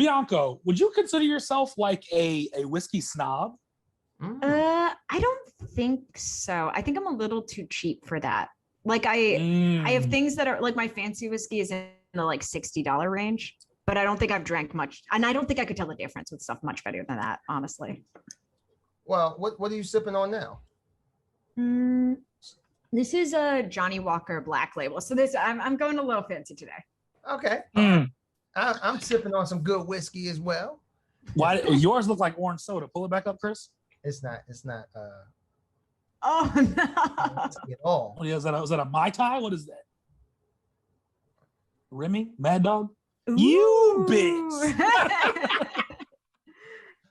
Bianco, would you consider yourself like a whiskey snob? I don't think so. I think I'm a little too cheap for that. Like I have things that are like my fancy whiskey is in the like $60 range, but I don't think I've drank much, and I don't think I could tell the difference with stuff much better than that, honestly. Well, what are you sipping on now? This is a Johnny Walker Black Label. So this I'm going a little fancy today. Okay. I'm sipping on some good whiskey as well. Why yours look like orange soda? Pull it back up, Chris. It's not Oh no. at all. What is that? Is that a Mai Tai? What is that? Remy? Mad Dog? Ooh. You bitch.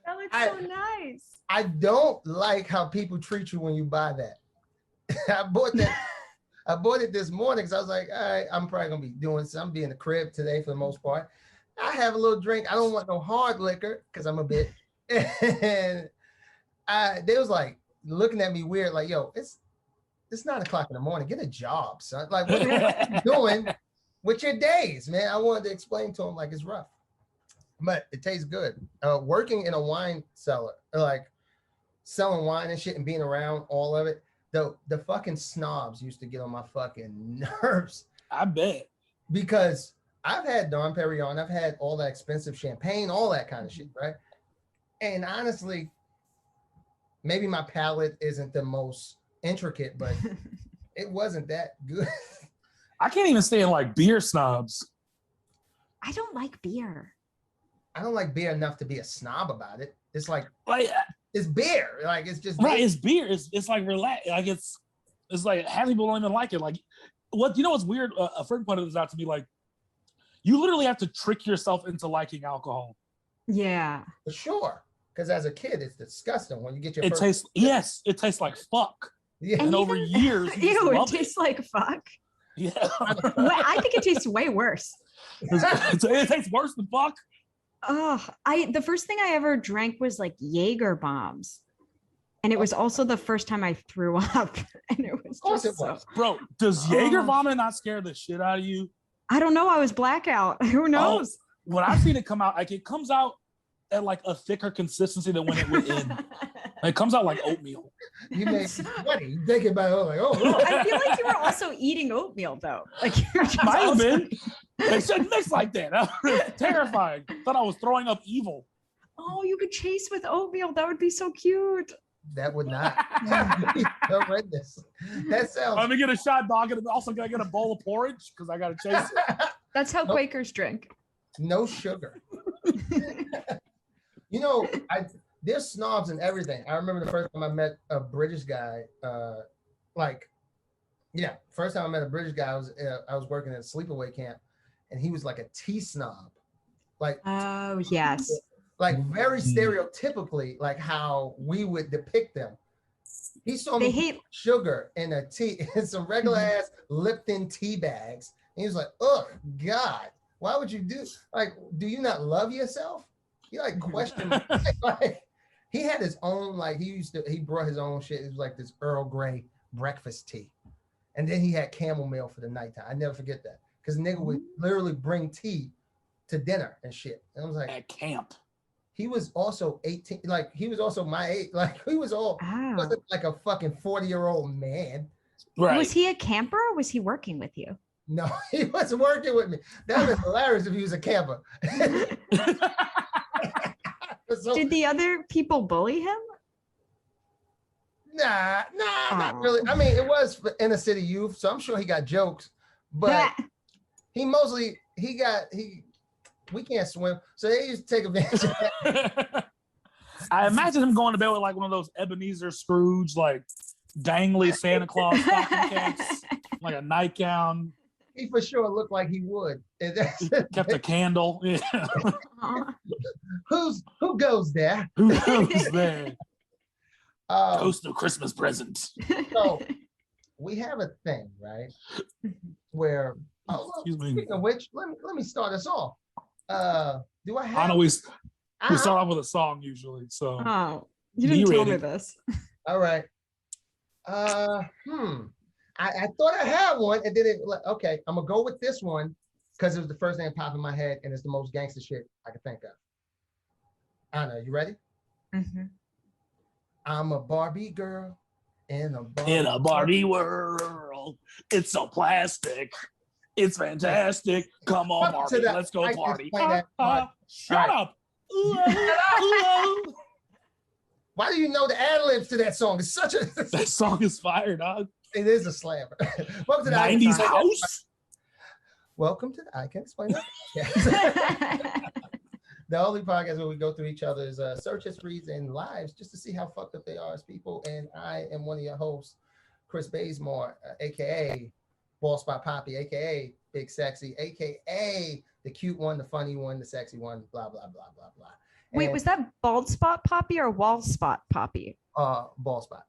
That looks so nice. I don't like how people treat you when you buy that. I bought it this morning because I was like, all right, I'm probably gonna be doing some. Be in the crib today for the most part. I have a little drink. I don't want no hard liquor because I'm a bit. And they was like looking at me weird, like, yo, it's 9 o'clock in the morning. Get a job, son. Like, what are you doing with your days, man? I wanted to explain to him like it's rough, but it tastes good. Working in a wine cellar, like selling wine and shit and being around all of it. The fucking snobs used to get on my fucking nerves. I bet. Because I've had Dom Perignon, I've had all that expensive champagne, all that kind of shit, right? And honestly, maybe my palate isn't the most intricate, but it wasn't that good. I can't even stand like beer snobs. I don't like beer. I don't like beer enough to be a snob about it. It's like it's beer. Like it's just right. beer. It's beer. It's like relax. Like it's like half people don't even like it. Like what you know what's weird? A friend pointed this out to me. Like you literally have to trick yourself into liking alcohol. Yeah, for sure. Because as a kid, it's disgusting when you get your. It tastes it tastes like fuck. Yeah, and over years, it tastes like fuck. Yeah, I think it tastes way worse. It tastes worse than fuck. Oh, the first thing I ever drank was like Jaeger bombs, and it was also the first time I threw up, and it was just Bro, does Jaeger vomit not scare the shit out of you? I don't know. I was blackout. Who knows? When I've seen it come out, like it comes out at like a thicker consistency than when it went in. It comes out like oatmeal. You made me sweaty. You thinking about it, like, oh. I feel like you were also eating oatmeal though. Like you're just might have been. They shouldn't mix like that. That was terrifying. Thought I was throwing up evil. Oh, you could chase with oatmeal. That would be so cute. That would not be horrendous. That sounds. Let me get a shot, dog, and also gotta get a bowl of porridge because I gotta chase it. That's how Quakers drink. No sugar. You know, there's snobs and everything. I remember the first time I met a British guy. First time I met a British guy, I was working at a sleepaway camp, and he was like a tea snob. Like, oh yes, like very stereotypically, like how we would depict them. He saw me hate sugar in a tea, in some regular ass Lipton tea bags. And he was like, "Oh God, why would you do? Like, do you not love yourself?" He like questioned me. Like, he had his own, like he brought his own shit. It was like this Earl Grey breakfast tea. And then he had chamomile for the nighttime. I never forget that. Because nigga would literally bring tea to dinner and shit. And I was like, at camp. He was also 18, like he was also my age. Like he was wasn't like a fucking 40-year-old man. Right. Was he a camper or was he working with you? No, he wasn't working with me. That was hilarious if he was a camper. So, did the other people bully him? Nah, not really. I mean, it was inner city youth, so I'm sure he got jokes, but we can't swim, so they used to take advantage of that. I imagine him going to bed with like one of those Ebenezer Scrooge, like dangly Santa Claus stocking caps, like a nightgown. He for sure looked like he would. Kept a candle. Yeah. Who goes there? Who goes there? Ghost of Christmas present. So we have a thing, right? Where speaking of which, let me start us off. Do I have? I know we start off with a song usually. So you didn't tell me this. All right. I thought I had one, and then okay, I'm gonna go with this one. because it was the first name that popped in my head, and it's the most gangster shit I could think of. Anna, you ready? Mm-hmm. I'm a Barbie girl in a Barbie world. It's so plastic. It's fantastic. Come on, Barbie. Let's go party. Shut up. Why do you know the ad-libs to that song? It's such a... That song is fire, dog. It is a slammer. Welcome to the 90s house. Welcome to the I Can Explain That. The only podcast where we go through each other's search histories and lives just to see how fucked up they are as people. And I am one of your hosts, Chris Bazemore, aka Ball Spot Poppy, aka Big Sexy, aka the cute one, the funny one, the sexy one, blah blah blah blah blah. Wait, and, was that bald spot Poppy or wall spot Poppy? Ball Spot.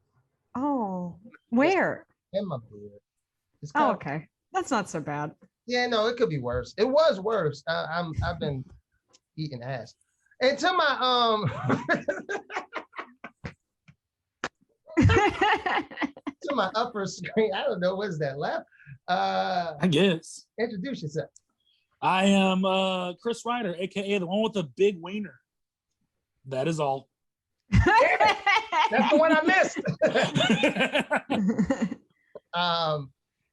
Oh, where? In my beard. Oh, okay. That's not so bad. Yeah, no, it could be worse. It was worse. I've been eating ass. And to my to my upper screen, I don't know what's that left. I guess. Introduce yourself. I am Chris Reiter, aka the one with the big wiener. That is all. That's the one I missed.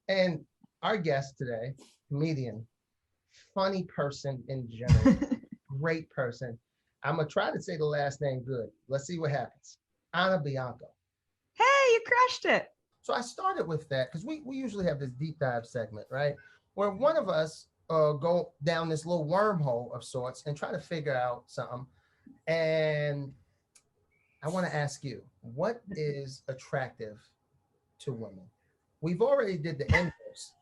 And our guest today, comedian, funny person in general, great person. I'm gonna try to say the last name good. Let's see what happens. Anna Bianco. Hey, you crushed it. So I started with that because we usually have this deep dive segment, right? Where one of us go down this little wormhole of sorts and try to figure out something. And I want to ask you, what is attractive to women? We've already did the inverse.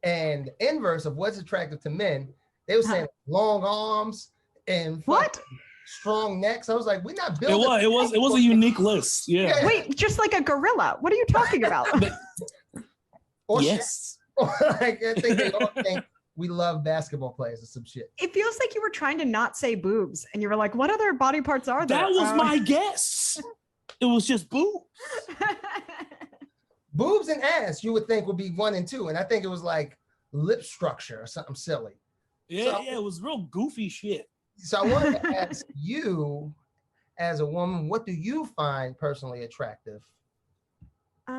And the inverse of what's attractive to men, they were saying long arms and what? Strong necks. I was like, we're not building. It was a unique list. Yeah. Wait, just like a gorilla. What are you talking about? Or yes. Like, I think they all think we love basketball players or some shit. It feels like you were trying to not say boobs, and you were like, "What other body parts are there?" That was my guess. It was just boobs. Boobs and ass, you would think would be 1 and 2, and I think it was like lip structure or something silly. Yeah, it was real goofy shit. So I wanted to ask you, as a woman, what do you find personally attractive in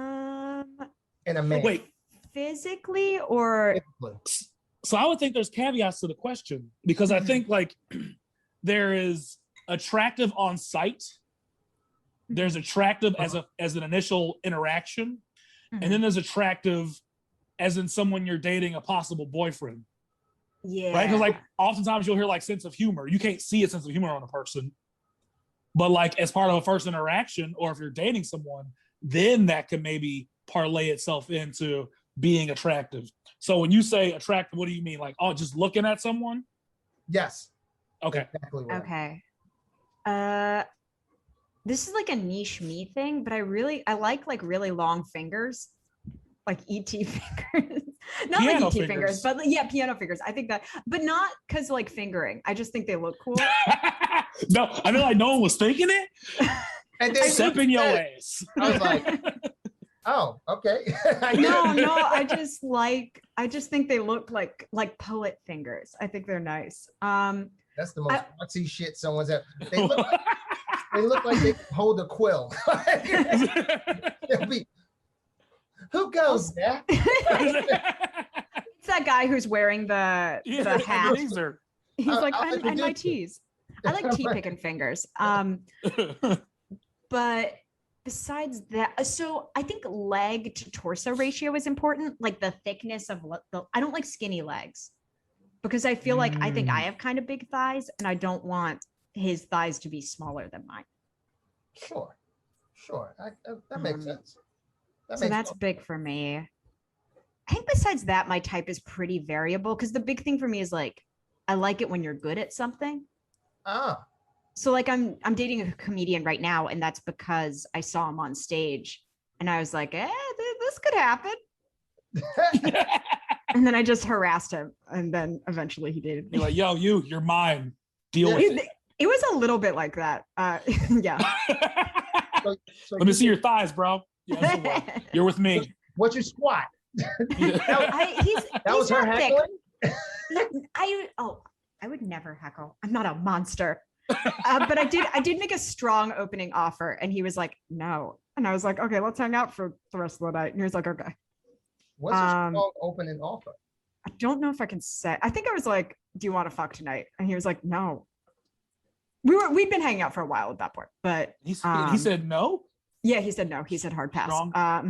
a man? Wait, physically or? So I would think there's caveats to the question because I think like there is attractive on sight, there's attractive as an initial interaction, and then there's attractive as in someone you're dating, a possible boyfriend. Yeah. Right? Because like oftentimes you'll hear like sense of humor. You can't see a sense of humor on a person, but like as part of a first interaction, or if you're dating someone, then that can maybe parlay itself into being attractive. So when you say attractive, what do you mean? Like, oh, just looking at someone? Yes. Okay. Exactly right. Okay. This is like a niche me thing, but I like really long fingers, like ET fingers. Not piano like ET fingers, but yeah, piano fingers. I think that, but not because like fingering. I just think they look cool. No, I feel like no one was thinking it. And then Step in your ass. I was like, oh, okay. No, I just think they look like poet fingers. I think they're nice. That's the most artsy shit someone's ever. They look like they hold a quill. Who goes there? It's that guy who's wearing the hat. He's like, and my tees. I like tea picking fingers. But besides that, so I think leg to torso ratio is important. Like the thickness of I don't like skinny legs because I feel like I think I have kind of big thighs and I don't want his thighs to be smaller than mine. Sure. That makes sense. That's big for me. I think besides that, my type is pretty variable because the big thing for me is like, I like it when you're good at something. So like I'm dating a comedian right now, and that's because I saw him on stage and I was like, this could happen. And then I just harassed him, and then eventually he dated me. You're like, yo, you're mine. Deal with it. It was a little bit like that. Yeah. So let me see your thighs, bro. Yeah, you're with me. What's your squat? He's was her not heckling? I would never heckle. I'm not a monster. But I did make a strong opening offer, and he was like, no. And I was like, okay, let's hang out for the rest of the night. And he was like, okay. What's a strong opening offer? I don't know if I can say. I think I was like, do you want to fuck tonight? And he was like, no. We'd been hanging out for a while at that point, but he said no. Yeah, he said no. He said hard pass. I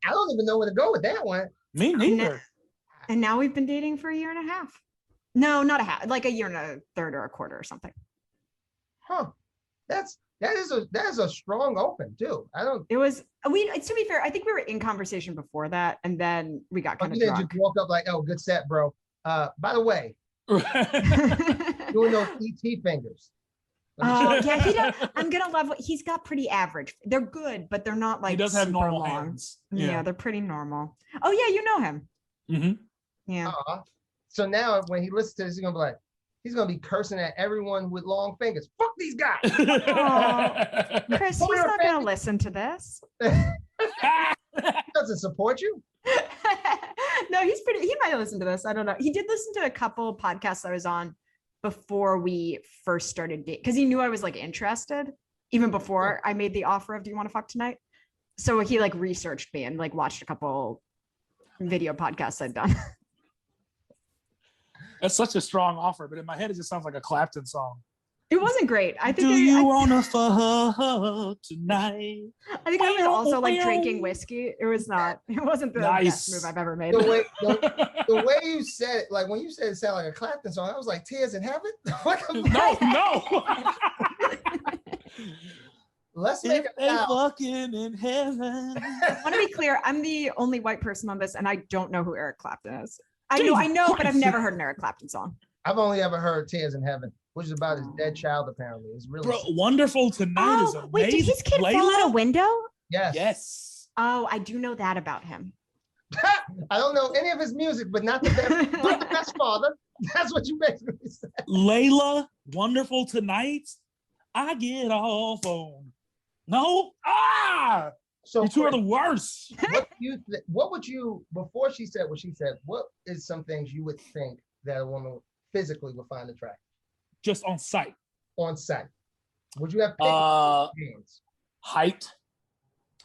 don't even know where to go with that one. Me neither. And now we've been dating for a year and a half. No, not a half, like a year and a third or a quarter or something. Huh. That is a strong open too. To be fair, I think we were in conversation before that, and then we got kind of drunk. Just walk up like, oh, good set, bro. By the way, doing those ET fingers. Yeah, I'm gonna love what he's got. Pretty average. They're good, but they're not like he does have normal long. hands. Yeah, they're pretty normal. Oh yeah, you know him. Mm-hmm. Yeah. So now when he listens to this, he's gonna be cursing at everyone with long fingers. Fuck these guys. Chris, he's not gonna listen to this. He doesn't support you. No, he might listen to this. I don't know. He did listen to a couple podcasts I was on before we first started dating, because he knew I was like interested even before I made the offer of, do you want to fuck tonight? So he like researched me and like watched a couple video podcasts I'd done. That's such a strong offer, but in my head it just sounds like a Clapton song. It wasn't great. I think. Do you wanna fuck tonight? I think I was also like drinking whiskey. It wasn't the best move I've ever made. The way you said it, like when you said it sounded like a Clapton song, I was like, Tears in Heaven? No. Let's make it now. Fucking in heaven. I want to be clear. I'm the only white person on this, and I don't know who Eric Clapton is. I know, but I've never heard an Eric Clapton song. I've only ever heard Tears in Heaven, which is about his dead child, apparently. It's really Wonderful Tonight is amazing. Wait, did his kid fall out a window? Yes. Oh, I do know that about him. I don't know any of his music, but not the best father. That's what you basically said. Layla, Wonderful Tonight. I get off on. No. So you two are the worst. What would you, before she said what she said, what is some things you would think that a woman physically would find attractive? Just on sight. On sight. Would you have hands? Height.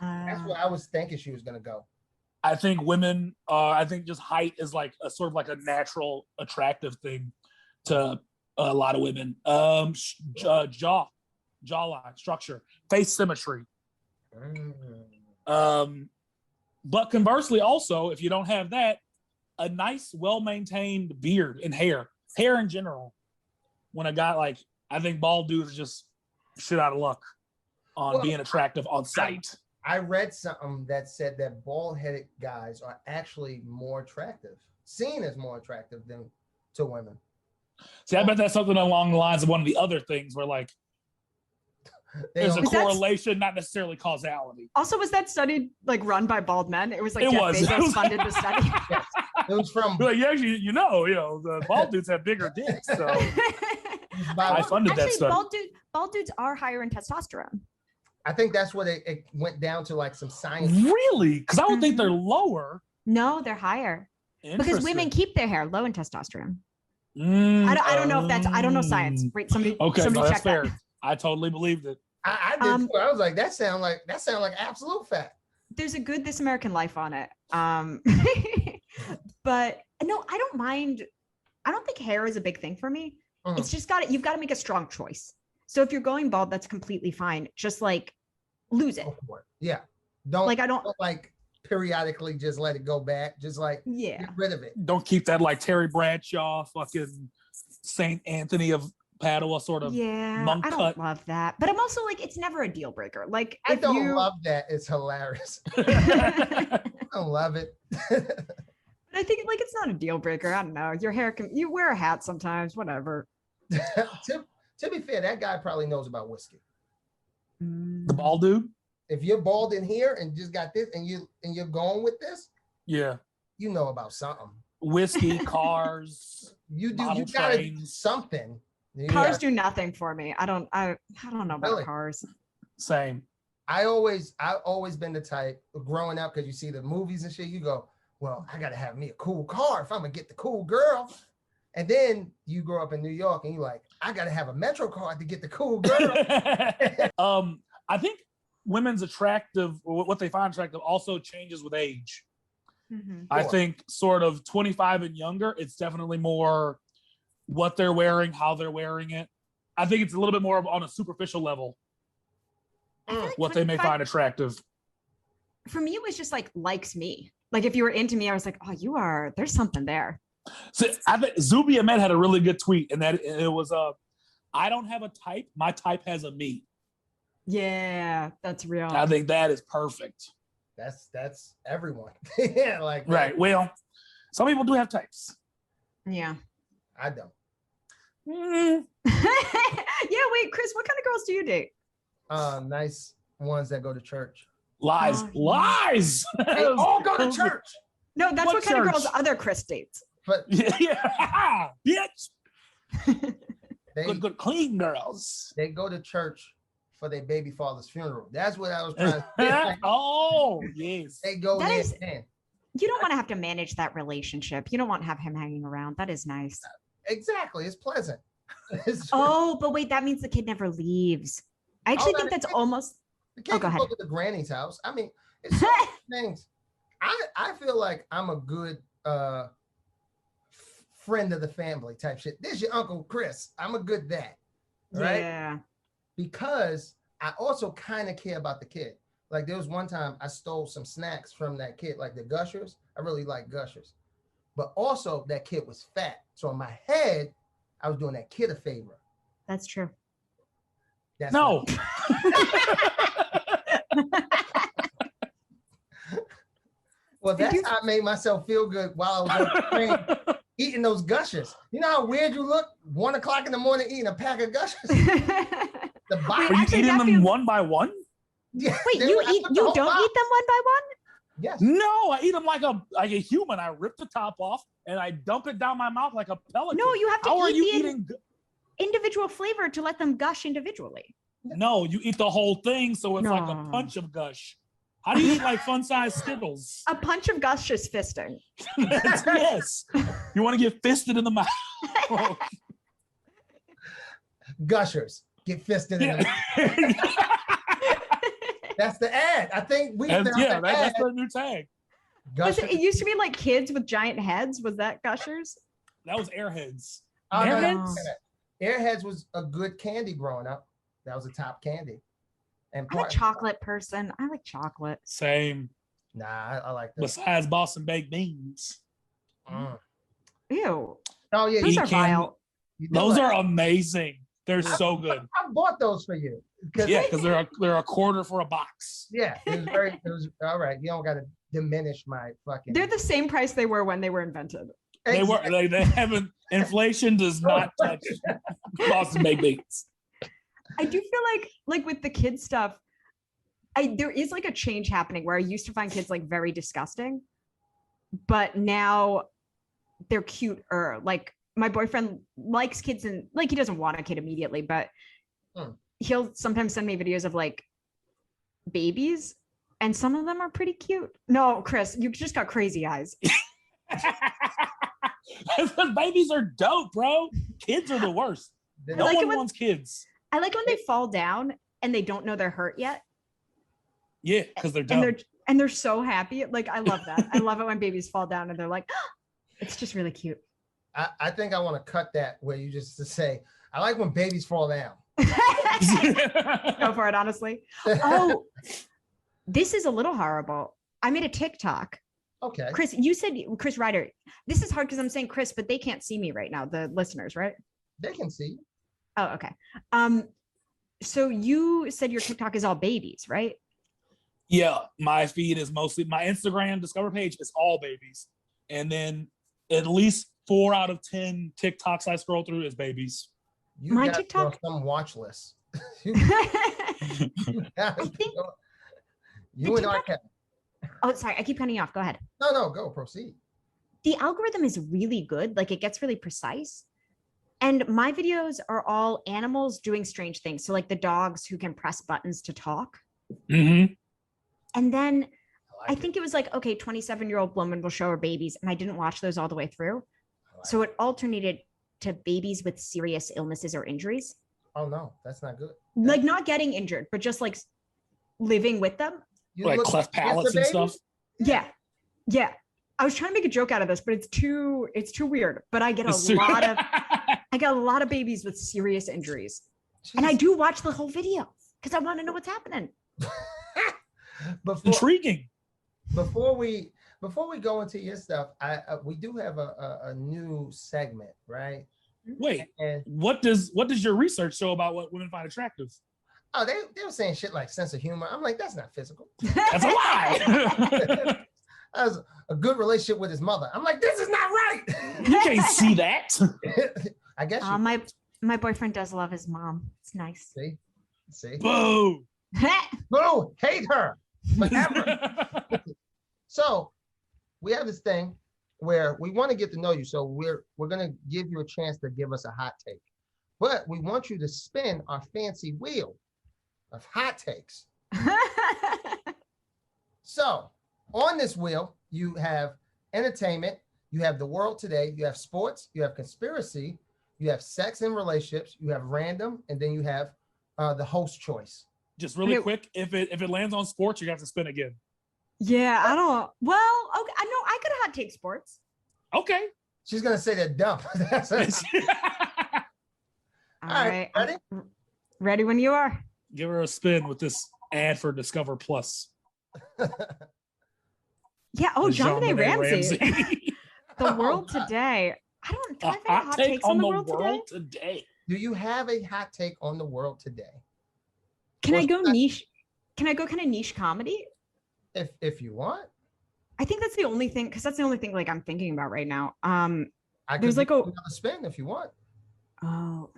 That's what I was thinking she was going to go. I think women, I think just height is like a sort of like a natural attractive thing to a lot of women. Jawline structure, face symmetry. But conversely, also, if you don't have that, a nice, well-maintained beard and hair in general. When a guy like, I think bald dudes are just shit out of luck on being attractive on sight. I read something that said that bald-headed guys are actually more attractive, seen as more attractive than to women. See, I bet that's something along the lines of one of the other things where like there's a correlation, not necessarily causality. Also, was that study like run by bald men? It was like Jeff Bezos funded the study. Yes. It was from like, yeah, you know, the bald dudes have bigger dicks, so I funded that study. Bald dudes are higher in testosterone. I think that's what it went down to, like some science. Really? Because I would think they're lower. No, they're higher. Because women keep their hair low in testosterone. I don't know if that's. I don't know science. Wait, somebody check fair. that. I totally believed it. I did too. I was like, that sound like absolute fact. There's a good This American Life on it. But no, I don't mind. I don't think hair is a big thing for me. It's just you've got to make a strong choice. So if you're going bald, that's completely fine. Just like lose it. Yeah. Don't like periodically just let it go back. Just like get rid of it. Don't keep that like Terry Bradshaw, fucking Saint Anthony of Padua sort of monk I don't cut. love that. But I'm also like, it's never a deal breaker. Like I don't love that. It's hilarious. I don't love it. I think like it's not a deal breaker. I don't know. Your hair you wear a hat sometimes, whatever. To be fair, that guy probably knows about whiskey. The bald dude? If you're bald in here and just got this and you're going with this, yeah, you know about something. Whiskey, cars, you gotta do something. Cars do nothing for me. I don't know about cars. Same. I always been the type growing up, because you see the movies and shit, you go, well, I gotta have me a cool car if I'm gonna get the cool girl. And then you grow up in New York and you're like, I gotta have a Metro card to get the cool girl. I think women's attractive, or what they find attractive, also changes with age. Mhm. I Sure. think sort of 25 and younger, it's definitely more what they're wearing, how they're wearing it. I think it's a little bit more on a superficial level I feel like what they may 25 find attractive. For me, it was just like likes me. Like if you were into me, I was like, oh, there's something there. So I think Zubi Ahmed had a really good tweet, and that it was I don't have a type, my type has a me. Yeah, that's real. I think that is perfect. That's everyone. Yeah, like Right. Well, some people do have types. Yeah. I don't. Mm, Yeah, wait, Chris, what kind of girls do you date? Nice ones that go to church. lies. Oh, Lies. They all go to church. No, that's What what kind of girls church? other Chris dates. But Yeah. Bitch. they Good, clean girls. they go to church for their baby father's funeral. That's what I was trying to say. Oh, yes. They go That there. is- and You don't want to have to manage that relationship. You don't want to have him hanging around. That is nice. exactly. It's pleasant. It's- Oh, but wait, that means the kid never leaves. I actually think that's almost. the kid go can ahead. go to the granny's house. I mean, it's so many things. I feel like I'm a good friend of the family type shit. This is your Uncle Chris. I'm a good dad. Right? Yeah. Because I also kind of care about the kid. Like there was one time I stole some snacks from that kid, like the Gushers. I really like Gushers. But also that kid was fat. So in my head, I was doing that kid a favor. That's true. That's No. Well, Did that's you- how I made myself feel good while I was on the train eating those Gushers. You know how weird you look? 1 o'clock in the morning eating a pack of Gushers. The Wait, body, Are you actually, eating that them feels- one by one? yeah, Wait, they you were- I eat? took the You whole don't box. eat them one by one? Yes. No, I eat them like a human. I rip the top off and I dump it down my mouth like a pelican. No, you have to How are eat you the eating? individual flavor to let them gush individually. No, you eat the whole thing, so it's like a No. punch of gush. How do you eat like fun-sized Skittles? A punch of gush is fisting. Yes. You want to get fisted in the mouth. Gushers get fisted in the Yeah. That's the ad. I think we And found yeah, the ad. that's the new tag. Was Gushers. it used to be like kids with giant heads. Was that gushers? That was Airheads. Oh, no, Airheads? Airheads was a good candy growing up. That was a top candy. And I'm a chocolate person. I like chocolate. Same. Nah, I like that. Besides Boston baked beans. Mm. Ew. Oh yeah, Those You are can- vile. you do Those like- are amazing. They're so good. I bought those for you. Yeah, because they're a quarter for a box. Yeah, it was all right. You don't got to diminish my fucking. They're the same price they were when they were invented. They haven't. Inflation does not touch Boston baked beans. I do feel like with the kids stuff, there is like a change happening where I used to find kids like very disgusting, but now they're cuter. Like my boyfriend likes kids and like he doesn't want a kid immediately, but he'll sometimes send me videos of like babies and some of them are pretty cute. No, Chris, you just got crazy eyes. Babies are dope, bro. Kids are the worst. No like it one when- wants kids. I like when they fall down and they don't know they're hurt yet. Yeah, because they're And dumb. they're so happy. Like I love that. I love it when babies fall down and they're like, it's just really cute. I think I want to cut that where you just to say I like when babies fall down. Go for it, honestly. Oh, this is a little horrible. I made a TikTok. Okay. Chris, you said Chris Reiter. This is hard because I'm saying Chris, but they can't see me right now, the listeners, right? They can see. Oh, okay. So you said your TikTok is all babies, right? Yeah, my feed is mostly my Instagram Discover page is all babies. And then at least 4 out of 10 TikToks I scroll through is babies. You My got TikTok- some watch list. I think. You and R. Kelly. Oh, sorry. I keep cutting you off. Go ahead. No, go proceed. The algorithm is really good. Like it gets really precise. And my videos are all animals doing strange things. So like the dogs who can press buttons to talk. Mm-hmm. And then I think it was like, okay, 27-year-old woman will show her babies. And I didn't watch those all the way through. So it alternated to babies with serious illnesses or injuries. Oh no, that's not good. Like not getting injured, but just like living with them. Like cleft palates and stuff. Yeah. Yeah. I was trying to make a joke out of this, but it's too weird. But I get a lot of babies with serious injuries. Jeez. And I do watch the whole video because I want to know what's happening. Intriguing. Before we go into your stuff, we do have a new segment, right? Wait, and what does your research show about what women find attractive? Oh, they were saying shit like sense of humor. I'm like, that's not physical. That's a lie. That was a good relationship with his mother. I'm like, this is not right. You can't see that. I guess my boyfriend does love his mom. It's nice. See. Boo. Boo. Hate her. Whatever. So we have this thing where we want to get to know you. So we're going to give you a chance to give us a hot take. But we want you to spin our fancy wheel of hot takes. So on this wheel, you have entertainment, you have the world today, you have sports, you have conspiracy, you have sex and relationships, you have random, and then you have the host choice. Just really quick, if it lands on sports, you have to spin again. Yeah, I don't. Well, okay, I know I could hot take sports. Okay. She's gonna say they're dumb. All right, ready? Ready when you are. Give her a spin with this ad for Discover Plus. Yeah. Oh, John Ramsey. The world today. I don't have any hot takes on the world today. Do you have a hot take on the world today? Can I go niche? Can I go kind of niche comedy? If you want. I think that's the only thing, because that's the only thing like I'm thinking about right now. There's like another spin if you want. Oh,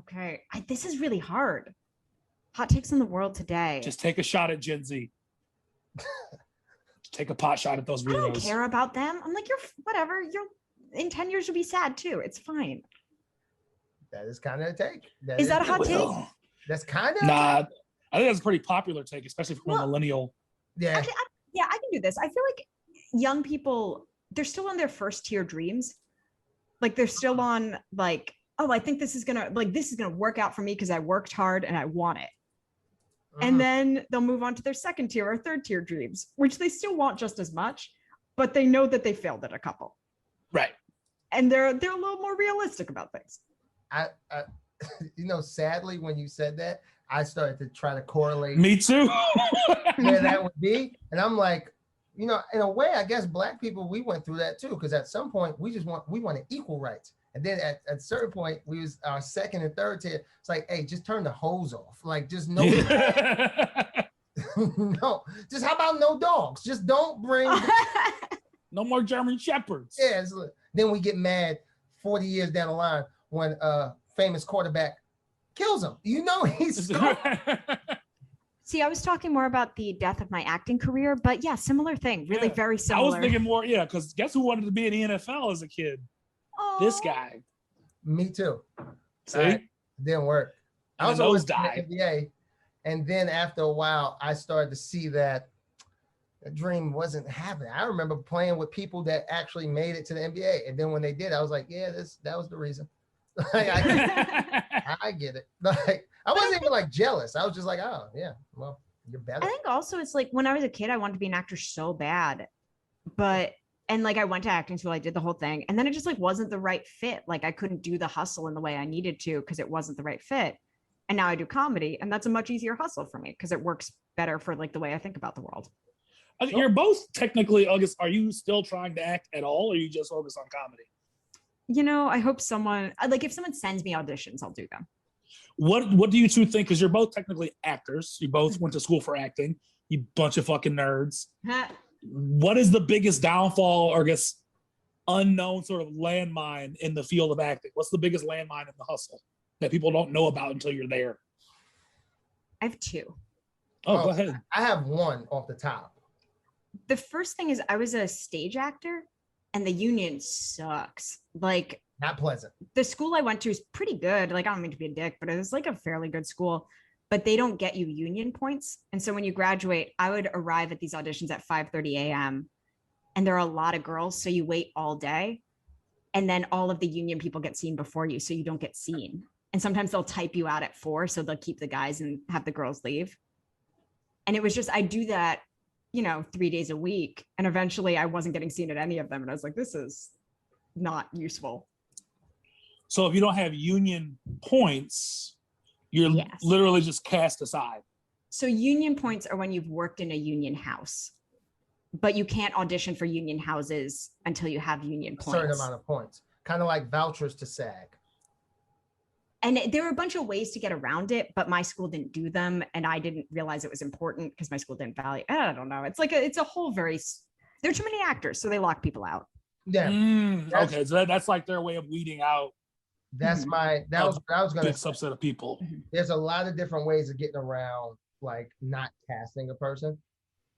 okay. This is really hard. Hot takes in the world today. Just take a shot at Gen Z. Take a pot shot at those weirdos. I don't care about them. I'm like, you're whatever. You're in 10 years you'll be sad too. It's fine. That is kind of a take. Is that a hot take? That's kind of I think that's a pretty popular take, especially from a millennial. Yeah. Actually, I can do this. I feel like young people, they're still on their first tier dreams. Like they're still on like, oh, I think this is gonna work out for me because I worked hard and I want it. And then they'll move on to their second tier or third tier dreams, which they still want just as much, but they know that they failed at a couple. Right. And they're a little more realistic about things. I sadly, when you said that, I started to try to correlate. Me too. Where that would be. And I'm like, in a way, I guess Black people, we went through that too. Because at some point, we wanted equal rights. And then at a certain point, we was our second and third tier. It's like, hey, just turn the hose off. Like, just no. No. Just how about no dogs? Just don't bring. No more German Shepherds. Yeah. Then we get mad 40 years down the line when a famous quarterback kills him. He's See, I was talking more about the death of my acting career, but yeah, similar thing. Really very similar. I was thinking more, because guess who wanted to be in the NFL as a kid? Oh. This guy. Me too. See? It didn't work. I was always always in the NBA. And then after a while, I started to see that the dream wasn't happening. I remember playing with people that actually made it to the NBA. And then when they did, I was like, yeah, that was the reason. Like, I get it. Like, I wasn't even like jealous. I was just like, oh yeah, well, you're better. I think also it's like when I was a kid, I wanted to be an actor so bad, and like I went to acting school, I did the whole thing, and then it just like wasn't the right fit. Like I couldn't do the hustle in the way I needed to because it wasn't the right fit. And now I do comedy, and that's a much easier hustle for me because it works better for like the way I think about the world. You're both technically, August. Are you still trying to act at all, or are you just focused on comedy? I hope someone if someone sends me auditions, I'll do them. What do you two think? Because you're both technically actors. You both went to school for acting. You bunch of fucking nerds. What is the biggest downfall or unknown sort of landmine in the field of acting? What's the biggest landmine in the hustle that people don't know about until you're there? I have two. Oh, go ahead. I have one off the top. The first thing is I was a stage actor and the union sucks. Like, not pleasant. The school I went to is pretty good. Like, I don't mean to be a dick, but it was like a fairly good school. but they don't get you union points. And so when you graduate, I would arrive at these auditions at 5:30 a.m. and there are a lot of girls. So you wait all day. And then all of the union people get seen before you. So you don't get seen. And sometimes they'll type you out at 4. So they'll keep the guys and have the girls leave. And it was just, I do that, 3 days a week. And eventually I wasn't getting seen at any of them. And I was like, this is not useful. So if you don't have union points, you're literally just cast aside. So union points are when you've worked in a union house, but you can't audition for union houses until you have union points. A certain amount of points, kind of like vouchers to SAG. And there were a bunch of ways to get around it, but my school didn't do them. And I didn't realize it was important because my school didn't value, I don't know. It's like, it's a whole there are too many actors, so they lock people out. Yeah. Okay, so that's like their way of weeding out. That was what I was going to say. Subset of people. There's a lot of different ways of getting around, like not casting a person.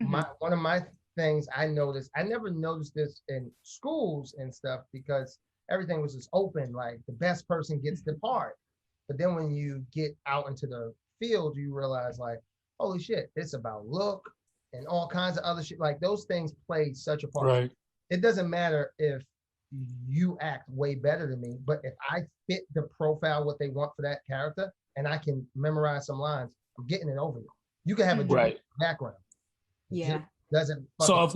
One of my things I noticed, I never noticed this in schools and stuff because everything was just open, like the best person gets the part. But then when you get out into the field, you realize like, holy shit, it's about look and all kinds of other shit. Like those things play such a part. Right. It doesn't matter if you act way better than me, but if I fit the profile, what they want for that character, and I can memorize some lines, I'm getting it over you. You can have a different background. Yeah. Doesn't. So if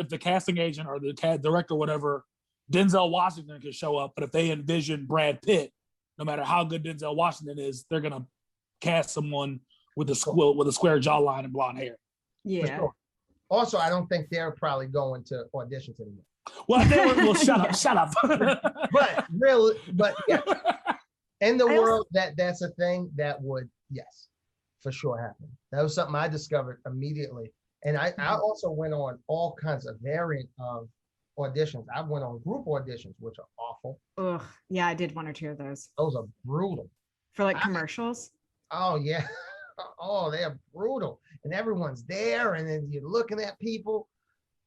the casting agent or the director, whatever, Denzel Washington could show up, but if they envision Brad Pitt, no matter how good Denzel Washington is, they're gonna cast someone with a square jawline and blonde hair. Yeah. Sure. Also, I don't think they're probably going to auditions anymore. Well, shut up. But yeah. In the world, that's a thing that would, yes, for sure happen. That was something I discovered immediately. And I also went on all kinds of variant of auditions. I went on group auditions, which are awful. Ugh, yeah, I did 1 or 2 of those. Those are brutal. For like commercials? Oh, yeah. Oh, they are brutal. And everyone's there, and then you're looking at people.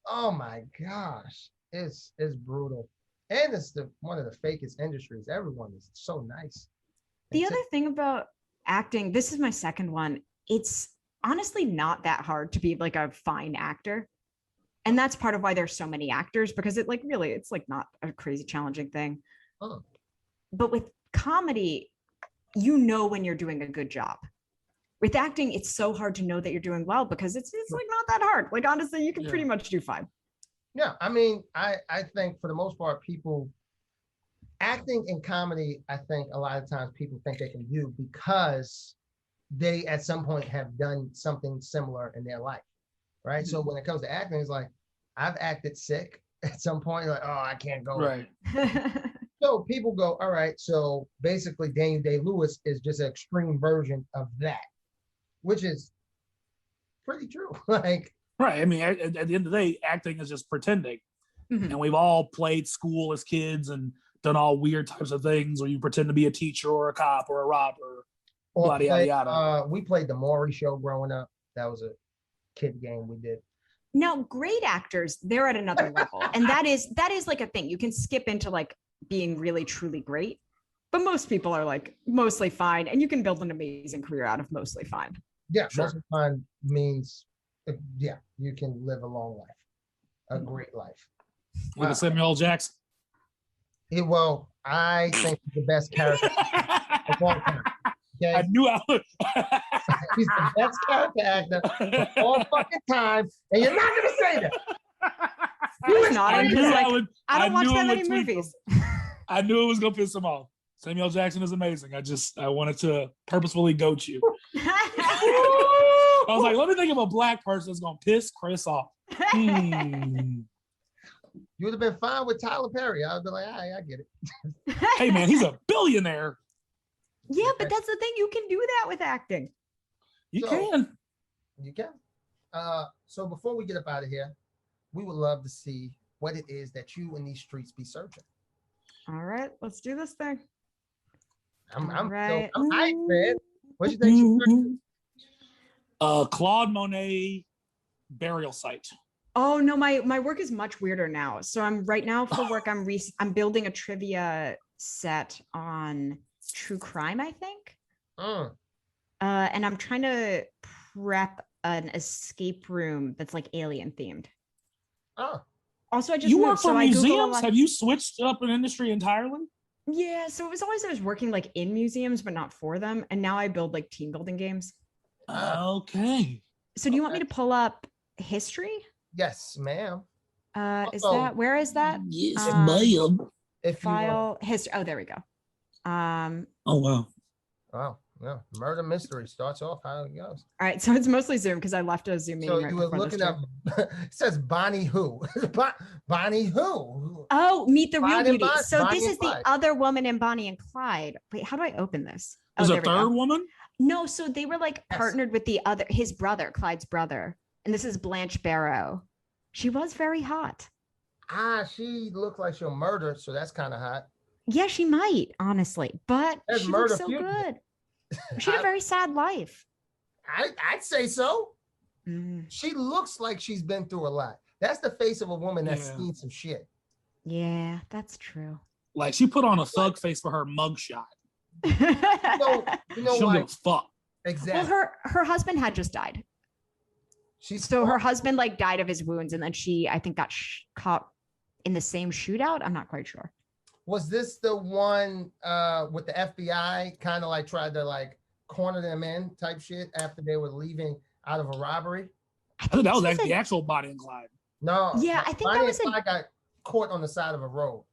Oh, my gosh. It's brutal. And it's one of the fakest industries. Everyone is so nice. The other thing about acting, this is my second one. It's honestly not that hard to be like a fine actor. And that's part of why there's so many actors, because it's like not a crazy challenging thing. Oh. But with comedy, when you're doing a good job. With acting, it's so hard to know that you're doing well because it's like not that hard. Like honestly, you can pretty much do fine. Yeah, I mean, I think for the most part, people acting in comedy, I think a lot of times people think they can do because they at some point have done something similar in their life, right? Mm-hmm. So when it comes to acting, it's like I've acted sick at some point, like, oh, I can't go. Right. So people go, all right, so basically Daniel Day-Lewis is just an extreme version of that, which is pretty true. Like, right. I mean, at the end of the day, acting is just pretending. Mm-hmm. And we've all played school as kids and done all weird types of things where you pretend to be a teacher or a cop or a robber. Or we played the Maury Show growing up. That was a kid game we did. Now, great actors, they're at another level. And that is like a thing. You can skip into like being really, truly great. But most people are like mostly fine. And you can build an amazing career out of mostly fine. Yeah, sure. Mostly fine means, you can live a long life, a great life. With Samuel L. Jackson. Well, I think he's the best character of all time. Okay? I knew I would. He's the best character actor of all fucking time, and you're not gonna say that. It's not. I don't watch that many movies. I knew it was gonna piss him off. Samuel Jackson is amazing. I wanted to purposefully goat you. I was like, let me think of a black person that's gonna piss Chris off. You would have been fine with Tyler Perry. I would be like, I get it. Hey man, he's a billionaire. Yeah, but that's the thing. You can do that with acting. You can. So before we get up out of here, we would love to see what it is that you in these streets be searching. All right, let's do this thing. I'm hyped, man. What you think you're searching? Claude Monet burial site. Oh no, my work is much weirder now. So I'm right now for work. I'm building a trivia set on true crime, I think. And I'm trying to prep an escape room that's like alien themed. Oh, Also, I just You moved, work for so I Google a museums? lot. Have you switched up an industry entirely? Yeah, so it was always I was working like in museums, but not for them. And now I build like team building games. Okay. So do you want me to pull up history? yes, ma'am. Is Also, that where is that? Yes, Um, ma'am. If you want, File history. Oh, there we go. Oh wow. wow, yeah, murder mystery starts off how it goes. All right, so it's mostly Zoom because I left a Zoom meeting So right you were before this looking up. too. It says Bonnie who? Bonnie who? Oh, Meet the Real Clyde and Beauty. So Bonnie this and is the Clyde. other woman in Bonnie and Clyde. Wait, how do I open this? Oh, There's there a we third go. woman? No, so they were like Yes. partnered with the other, his brother, Clyde's brother. And this is Blanche Barrow. She was very hot. She looks like she'll murder, so that's kind of hot. Yeah, she might, honestly, but There's she looks murder so fugitive. good. She had a very sad life. I'd say so. Mm, She looks like she's been through a lot. That's the face of a woman that's Yeah. seen some shit. yeah, that's true. Like she put on a thug face for her mugshot. You know She don't why? give a fuck. Exactly. Well, her husband had just died. So her husband like died of his wounds, and then she, I think, got caught in the same shootout. I'm not quite sure. Was this the one with the FBI kind of like tried to like corner them in type shit after they were leaving out of a robbery? I think that was this actually the a- actual Bonnie and Clyde. No. Yeah, I think that Bonnie was and a- Clyde got caught on the side of a road.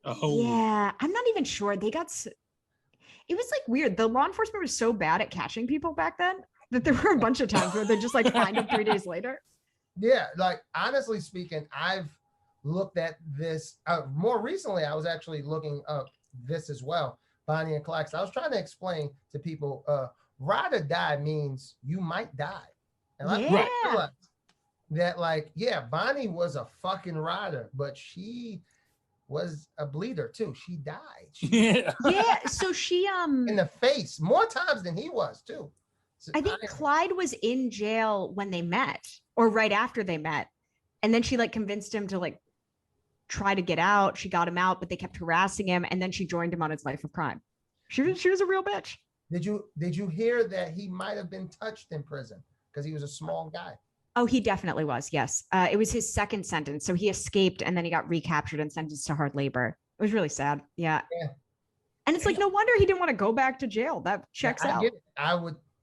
Oh. Yeah, I'm not even sure. They got. It was like weird. The law enforcement was so bad at catching people back then that there were a bunch of times where they just like find them 3 days later. Yeah, like honestly speaking, I've looked at this more recently. I was actually looking up this as well, Bonnie and Clyde. I was trying to explain to people, ride or die means you might die. And I Yeah. realized that, like, yeah, Bonnie was a fucking rider, but she was a bleeder too. She died. Yeah. Yeah, so she In the face more times than he was too. So I think Clyde was in jail when they met, or right after they met, and then she like convinced him to like try to get out. She got him out, but they kept harassing him, and then she joined him on his life of crime. She was a real bitch. Did you hear that he might have been touched in prison because he was a small guy? Oh, he definitely was. Yes, it was his second sentence. So he escaped, and then he got recaptured and sentenced to hard labor. It was really sad. Yeah. And it's like no wonder he didn't want to go back to jail. That checks I out. get it.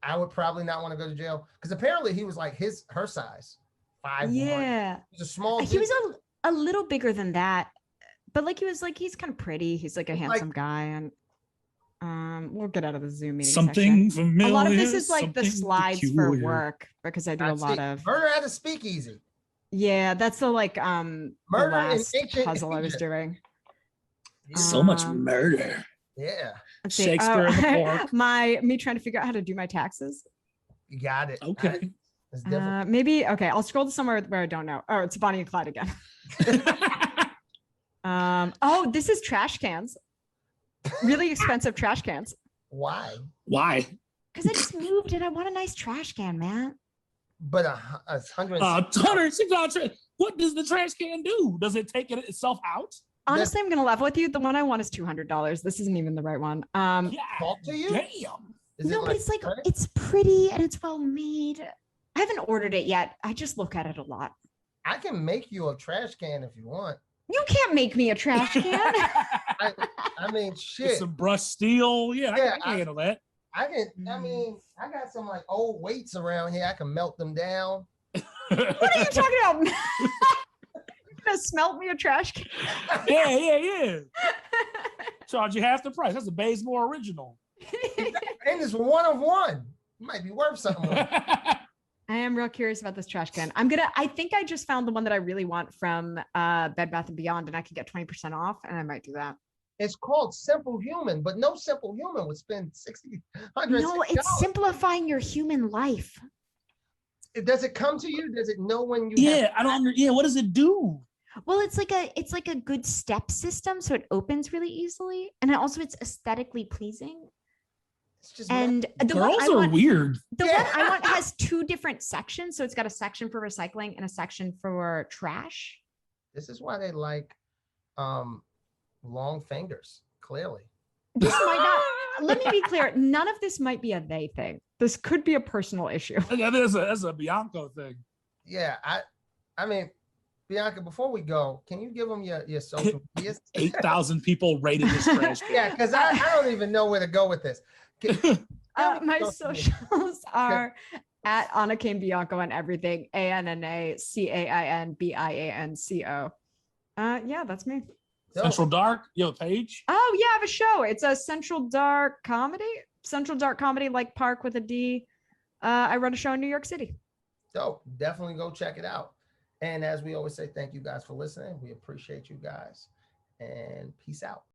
I would probably not want to go to jail because apparently he was like her size, 5'1". Yeah, He's a small. he was a little bigger than that, but like he was like he's kind of pretty. He's like a handsome guy, and we'll get out of the Zoom meeting Something section. familiar. A lot of this is like the something slides peculiar. for work because I do a lot of murder at a speakeasy. yeah. That's the like the Murder in last ancient puzzle I was Egypt. doing. So much murder. Yeah, Let's see. Shakespeare in the Park. Me trying to figure out how to do my taxes. you got it. Okay. It's difficult. Maybe okay. I'll scroll to somewhere where I don't know. Oh, it's Bonnie and Clyde again. Oh, this is trash cans. Really expensive trash cans. Why? Why? Because I just moved and I want a nice trash can, man. But a hundred. $160. What does the trash can do? Does it take it itself out? Honestly, I'm gonna level with you. The one I want is $200. This isn't even the right one. Yeah. Talk to you? Damn. Is No, it but it's like credit? it's pretty and it's well made. I haven't ordered it yet. I just look at it a lot. I can make you a trash can if you want. You can't make me a trash can. I mean, Get shit. some brushed steel. Yeah, Yeah, I can handle that. I can. I mean, I got some like old weights around here. I can melt them down. What are you talking about? You're gonna smelt me a trash can? Yeah. Charge you half the price. That's a Bazemore original. And it's one of one. It might be worth something. I am real curious about this trash can. I think I just found the one that I really want from Bed Bath & Beyond, and I could get 20% off, and I might do that. It's called Simple Human, but no simple human would spend $60, $160. No, it's simplifying your human life. Does it come to you? Does it know when you? Yeah, I don't. Yeah, what does it do? Well, it's like a good step system, so it opens really easily, and it's aesthetically pleasing. It's just And the one Girls I are want, weird. the one I want has 2 different sections, so it's got a section for recycling and a section for trash. This is why they like long fingers. Clearly, This might not. let me be clear. None of this might be a they thing. This could be a personal issue. Yeah, that's a Bianco thing. Yeah, I mean, Bianca, before we go, can you give them your social medias? 8,000 people rated this trash can. Yeah, because I don't even know where to go with this. My socials are at Anna Bianco on everything. ANNACAINBIANCO. Yeah, that's me. Central Dark, you have a page? Oh yeah, I have a show. It's a Central Dark comedy. Central Dark comedy, like Park with a D. I run a show in New York City. Dope. Definitely go check it out. And as we always say, thank you guys for listening. We appreciate you guys. And peace out.